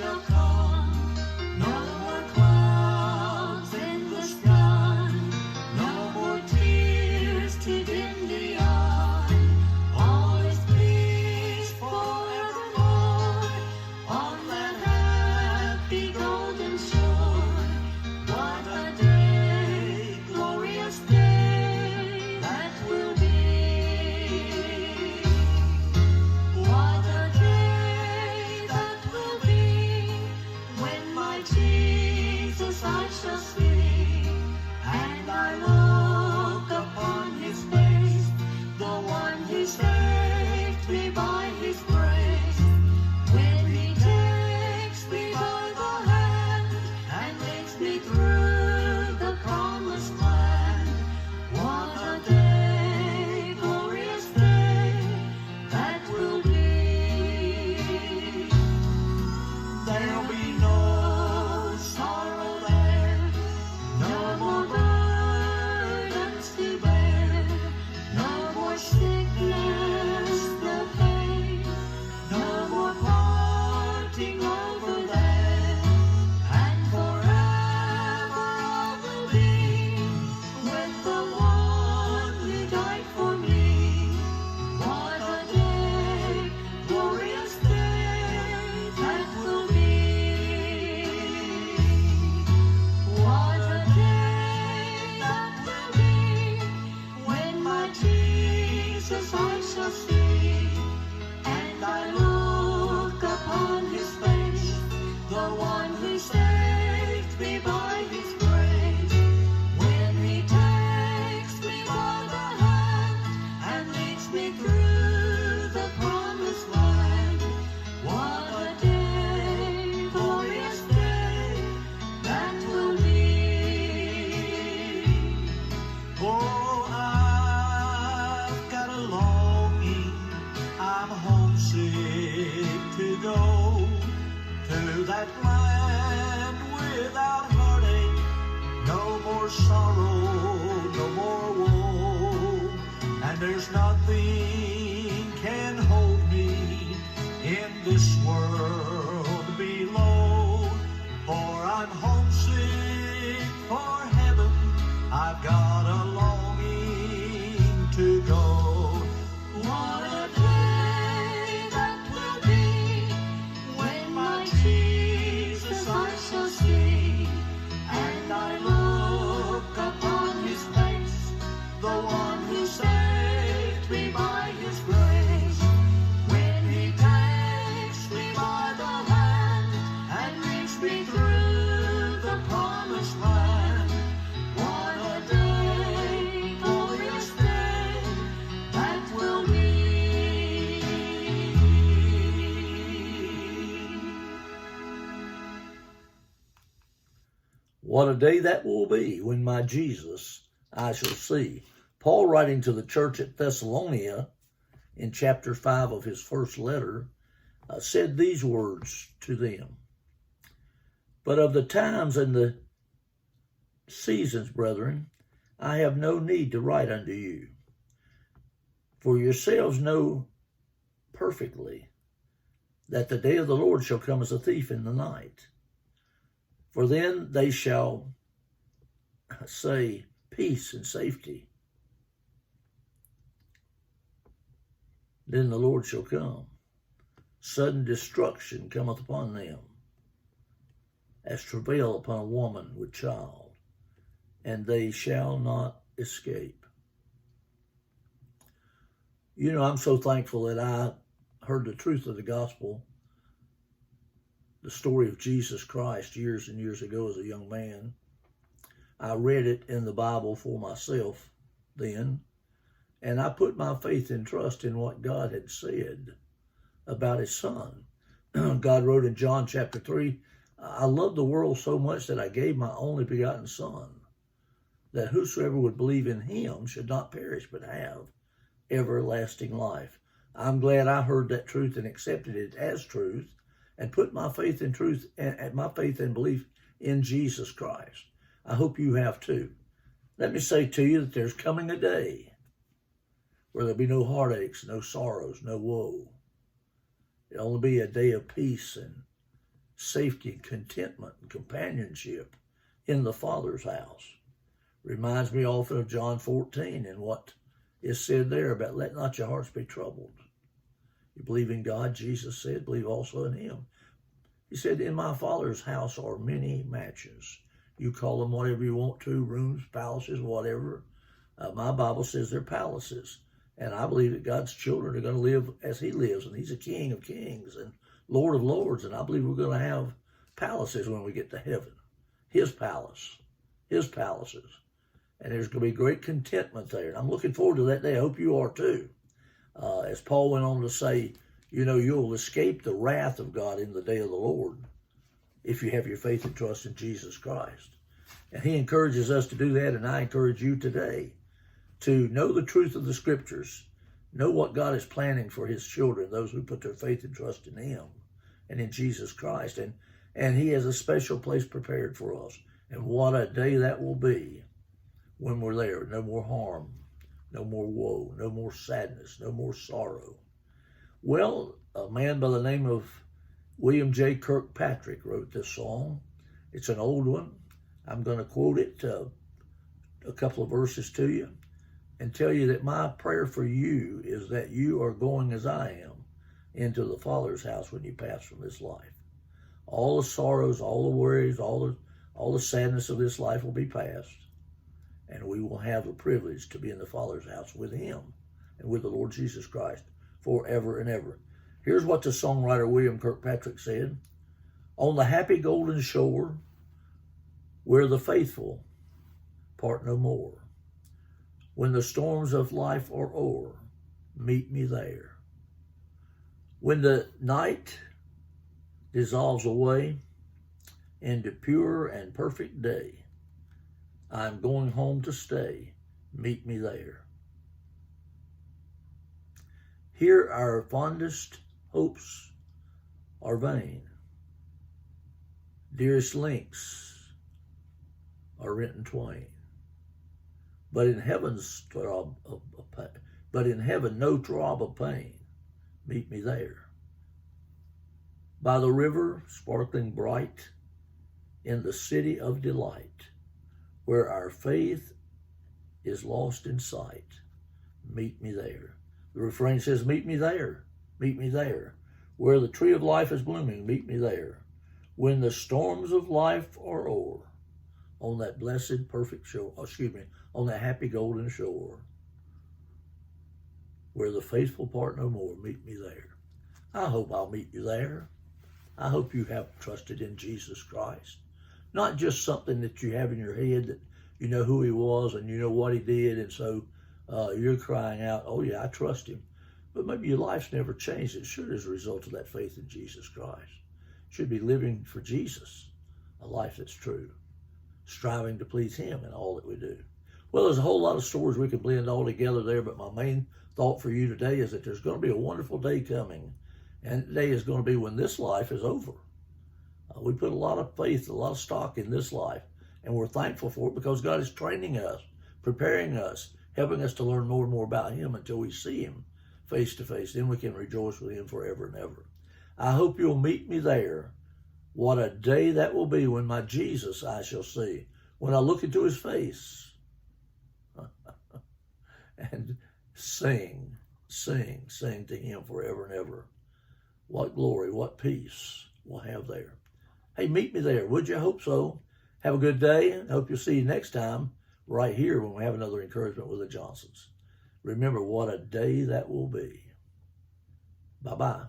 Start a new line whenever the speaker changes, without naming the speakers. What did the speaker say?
shall come. No more clouds in the sky. No more tears to dim the eye. All is peace forevermore on that happy golden shore. What a day, glorious day that will be. What a day that will be when my Jesus I shall see, and I look upon his face, the one who saved me by his grace. When he takes me by the hand and leads me through the promised land. What a day, glorious day that will be. There'll be no sorrow there, no more burdens to bear, no more sickness, no pain, no more parting over there, and forever I will be with the one who died for me. What a day, glorious day that will be. What a day that will be when my Jesus I shall see, and I look upon his face, the one who saved me by his grace. When he takes me by the hand and leads me through the promised land. What a day, glorious day that will be. Oh, I've got a longing, I'm homesick to go to that land without heartache, no more sorrow, no more woe, and there's nothing can hold me in this world below, for I'm homesick for heaven, I've got a longing to go. What a day that will be when my Jesus I shall see, and I look upon his face, the one who saved me by his grace. When he takes me by the hand and leads me through the promised land. What a day, glorious day that will be.
What a day that will be when my Jesus I shall see. Paul, writing to the church at Thessalonica in chapter 5 of his first letter, said these words to them. But of the times and the seasons, brethren, I have no need to write unto you. For yourselves know perfectly that the day of the Lord shall come as a thief in the night. For then they shall say, peace and safety. Then the Lord shall come. Sudden destruction cometh upon them, as travail upon a woman with child, and they shall not escape. You know, I'm so thankful that I heard the truth of the gospel, the story of Jesus Christ years and years ago as a young man. I read it in the Bible for myself then, and I put my faith and trust in what God had said about his son. God wrote in John chapter 3, I love the world so much that I gave my only begotten son, that whosoever would believe in him should not perish but have everlasting life. I'm glad I heard that truth and accepted it as truth and put my faith in truth and my faith and belief in Jesus Christ. I hope you have too. Let me say to you that there's coming a day where there'll be no heartaches, no sorrows, no woe. It'll only be a day of peace and safety and contentment and companionship in the Father's house. Reminds me often of John 14 and what is said there about let not your hearts be troubled. You believe in God, Jesus said, believe also in him. He said, in my Father's house are many mansions. You call them whatever you want to, rooms, palaces, whatever. My Bible says they're palaces. And I believe that God's children are going to live as he lives. And he's a King of kings and Lord of lords. And I believe we're going to have palaces when we get to heaven. His palace, his palaces. And there's going to be great contentment there. And I'm looking forward to that day. I hope you are too. As Paul went on to say, you know, you'll escape the wrath of God in the day of the Lord if you have your faith and trust in Jesus Christ. And he encourages us to do that, and I encourage you today to know the truth of the Scriptures, know what God is planning for his children, those who put their faith and trust in him and in Jesus Christ. And he has a special place prepared for us. And what a day that will be when we're there. No more harm, no more woe, no more sadness, no more sorrow. Well, a man by the name of William J. Kirkpatrick wrote this song. It's an old one. I'm going to quote it, a couple of verses to you, and tell you that my prayer for you is that you are going as I am into the Father's house when you pass from this life. All the sorrows, all the worries, all the sadness of this life will be past, and we will have the privilege to be in the Father's house with him and with the Lord Jesus Christ forever and ever. Here's what the songwriter William Kirkpatrick said. On the happy golden shore, where the faithful part no more, when the storms of life are o'er, meet me there. When the night dissolves away into pure and perfect day, I'm going home to stay, meet me there. Here our fondest hopes are vain. Dearest links are rent in twain. But in heaven no throb of pain. Meet me there. By the river sparkling bright, in the city of delight, where our faith is lost in sight. Meet me there. The refrain says, meet me there, meet me there. Where the tree of life is blooming, meet me there. When the storms of life are o'er, on that blessed, perfect shore, on that happy golden shore, where the faithful part no more, meet me there. I hope I'll meet you there. I hope you have trusted in Jesus Christ. Not just something that you have in your head that you know who he was and you know what he did, and so you're crying out, oh yeah, I trust him. But maybe your life's never changed. It should as a result of that faith in Jesus Christ. You should be living for Jesus, a life that's true, striving to please him in all that we do. Well, there's a whole lot of stories we could blend all together there, but my main thought for you today is that there's going to be a wonderful day coming, and the day is going to be when this life is over. We put a lot of faith, a lot of stock in this life, and we're thankful for it because God is training us, preparing us, helping us to learn more and more about him until we see him face to face. Then we can rejoice with him forever and ever. I hope you'll meet me there. What a day that will be when my Jesus I shall see, when I look into his face and sing to him forever and ever. What glory, what peace we'll have there. Hey, meet me there, would you? I hope so. Have a good day. I hope you'll see you next time right here when we have another encouragement with the Johnsons. Remember what a day that will be. Bye-bye.